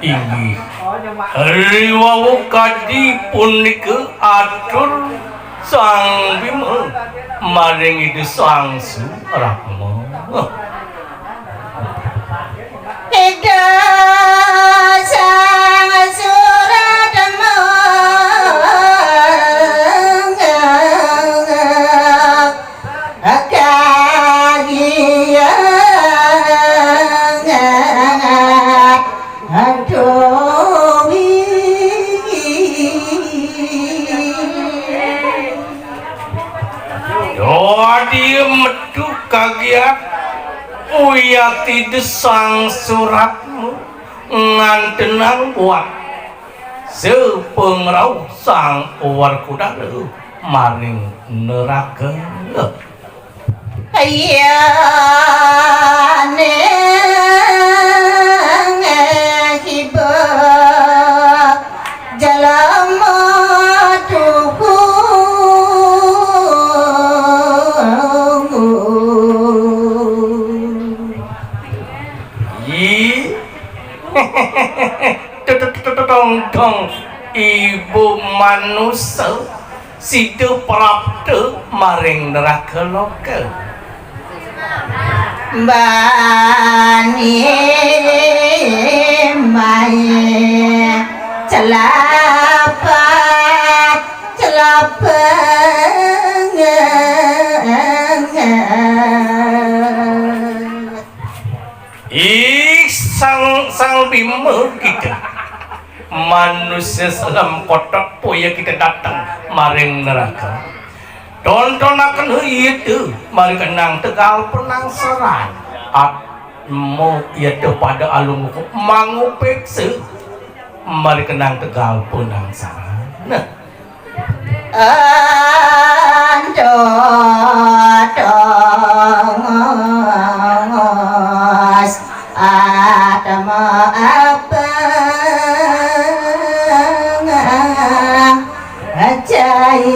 inggih riwau kadi punika atur Sang Bima maring itu Sang Suratma. Ida Sang Suratma dia metu kagiat uyati desang suratmu ngantenang buat sepengrau sang uwar kudara maring neraka ayane hiba jalama tuhu tong ibu manusia sidu prapta maring neraka loka bani mai celapa sang Bima kita manusia salam kotak poya kita datang maring neraka tontonakan itu mari kenang tegal penangsaran atmo itu pada alung mangupekse mari kenang tegal penangsaran nah andotongos atama apa ajai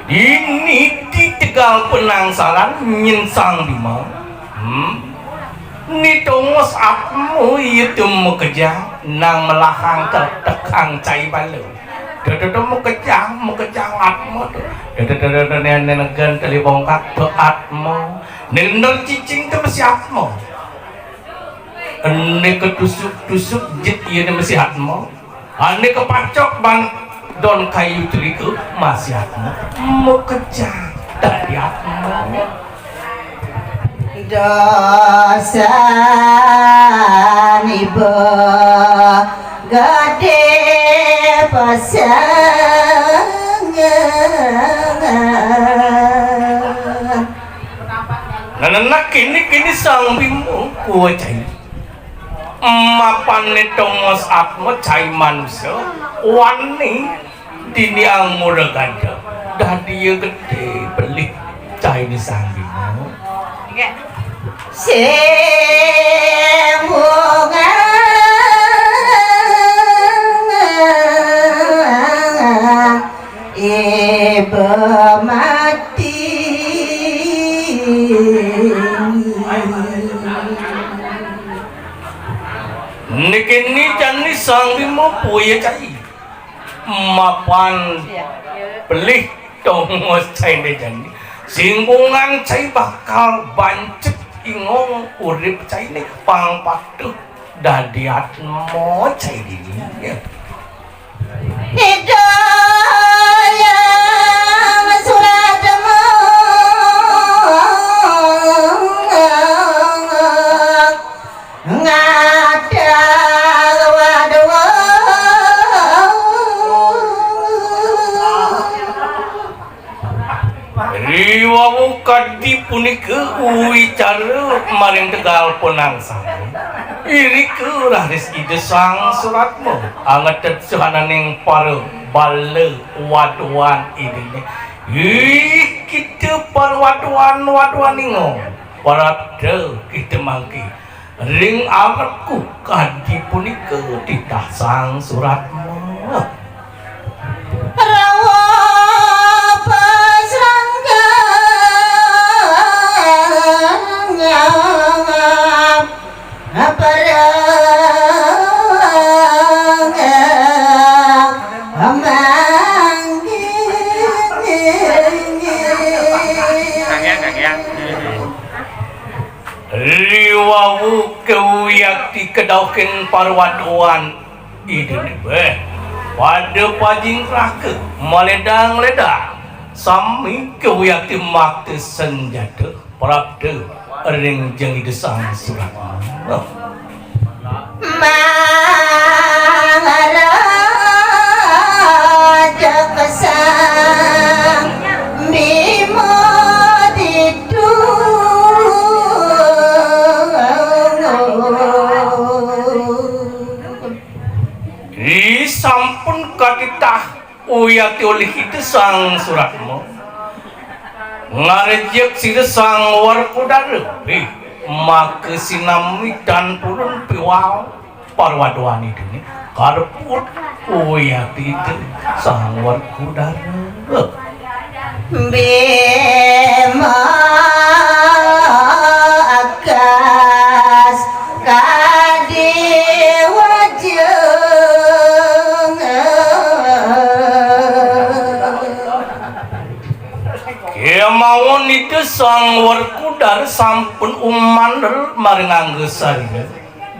ini di tegal penangsaran nyinsang Bima ni tongos apmu itu mukejang nang melahang tertekang cai balu dodo mukejang atmu dodo nenegan telibongkak to atmu nendol cicing to mesi atmu ane ketusuk jit iya mesi atmu ane kepacok ban don kayu teriku masih atmu mukejang dari atmu dosa ibu gede pasangan Nanak kini Sang Bima kuwe cai mapan netongos atmo cai manusia wani dini angmur ganda dadi gede belik cai di Sang Bima sembungan ibu mati nikini jani Sang Bima puya cai mapan belik tongos cai de jani singgungan cai bakal bancet ingong urip cai ni pang patuh dadi atmo cai dini hidayah suratmu ngada waduh riwawu kadi punika wicara maring tegal penangsaran iriku raris ide Sang Suratma angetet suhananing para bala waduan idine kita para waduan ingo para kita mangki ring arepku kadi punika titah Sang Suratma rawa pasrangga awu kewiyakti kedaukin parwaduan idene beh pada pajing rake maledang-ledang sami kewiyakti makte senjata prabde ring jeung idesang surat Maharaja kesang bimo didu sampun kaditah uyati oleh itu sang suratmu ngarejek si sang warkudara maka sinami dan purun piwal parwaduan itu nih karput uyati itu sang warkudara bima akas kadi wajeng kemauan itu sang warkudar sampun umandel maring anggesarnya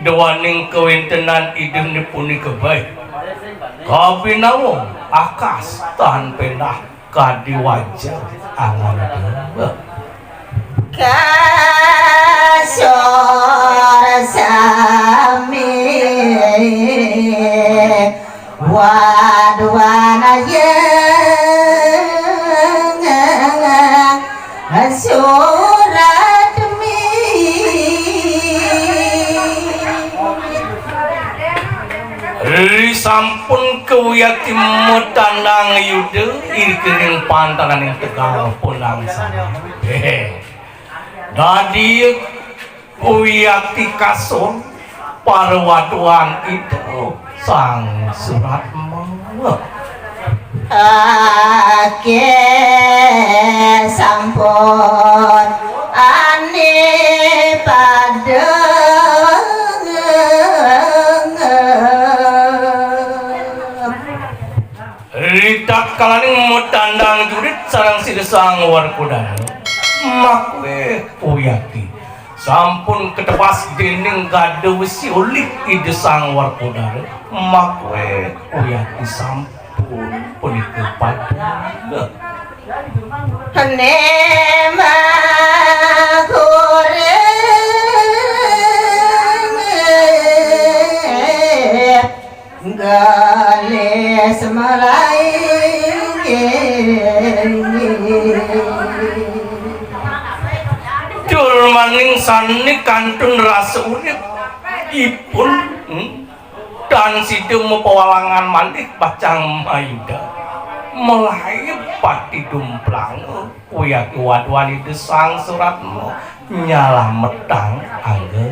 dewaning kewintenan idem nipuni kebaik kabinawo akas tahan pendah kadi wajah angan dewa kasor sami wadwana yang surat mi sampun kewiyati mutandang yude iri kering pantangan yang tegal punang sana dadi kewiyati kason parwaduan itu sang surat mau ake sampun ane padeng ritak kalaning mutandang jurit sarang sidesang warkudara makwe uyati sampun ketepas dening gade wesi ulik idesang warkudara makwe uyati sampun punik kepada nema goreng galis malai jur maning sani kantun rasa urip ipun dan sidung pewalangan malik bacang mayuda melahir pati dumplang uyaki wadwani desang suratmu nyala metang angge